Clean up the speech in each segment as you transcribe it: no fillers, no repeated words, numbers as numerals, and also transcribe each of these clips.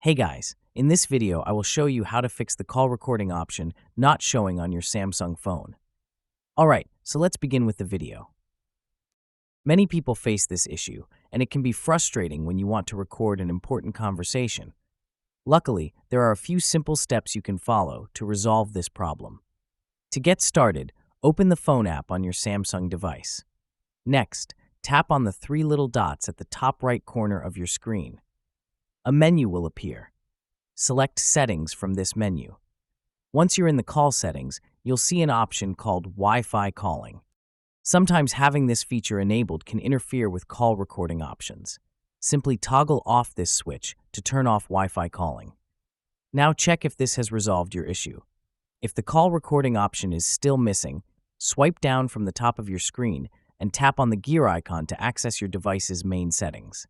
Hey guys, in this video I will show you how to fix the call recording option not showing on your Samsung phone. Alright, so let's begin with the video. Many people face this issue, and it can be frustrating when you want to record an important conversation. Luckily, there are a few simple steps you can follow to resolve this problem. To get started, open the phone app on your Samsung device. Next, tap on the three little dots at the top right corner of your screen. A menu will appear. Select Settings from this menu. Once you're in the call settings, you'll see an option called Wi-Fi calling. Sometimes having this feature enabled can interfere with call recording options. Simply toggle off this switch to turn off Wi-Fi calling. Now check if this has resolved your issue. If the call recording option is still missing, swipe down from the top of your screen and tap on the gear icon to access your device's main settings.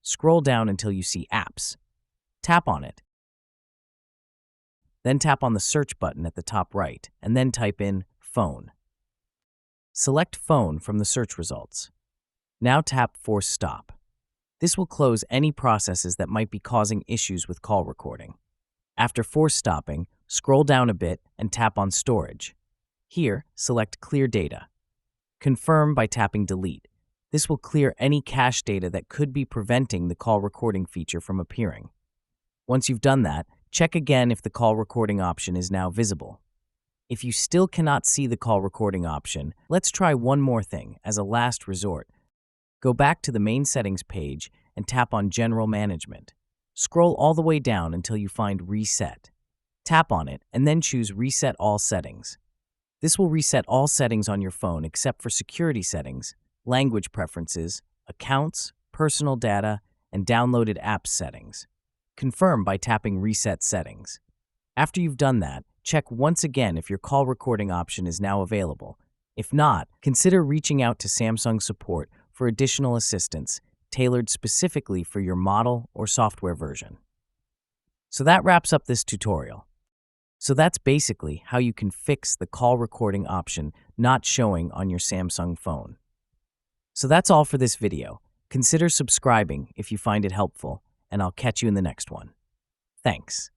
Scroll down until you see Apps. Tap on it. Then tap on the search button at the top right, and then type in Phone. Select Phone from the search results. Now tap Force Stop. This will close any processes that might be causing issues with call recording. After force stopping, scroll down a bit and tap on Storage. Here, select Clear Data. Confirm by tapping Delete. This will clear any cache data that could be preventing the call recording feature from appearing. Once you've done that, check again if the call recording option is now visible. If you still cannot see the call recording option, let's try one more thing as a last resort. Go back to the main settings page and tap on General Management. Scroll all the way down until you find Reset. Tap on it and then choose Reset All Settings. This will reset all settings on your phone except for security settings, language preferences, accounts, personal data, and downloaded apps settings. Confirm by tapping Reset Settings. After you've done that, check once again if your call recording option is now available. If not, consider reaching out to Samsung support for additional assistance tailored specifically for your model or software version. So that wraps up this tutorial. So that's basically how you can fix the call recording option not showing on your Samsung phone. So that's all for this video. Consider subscribing if you find it helpful, and I'll catch you in the next one. Thanks.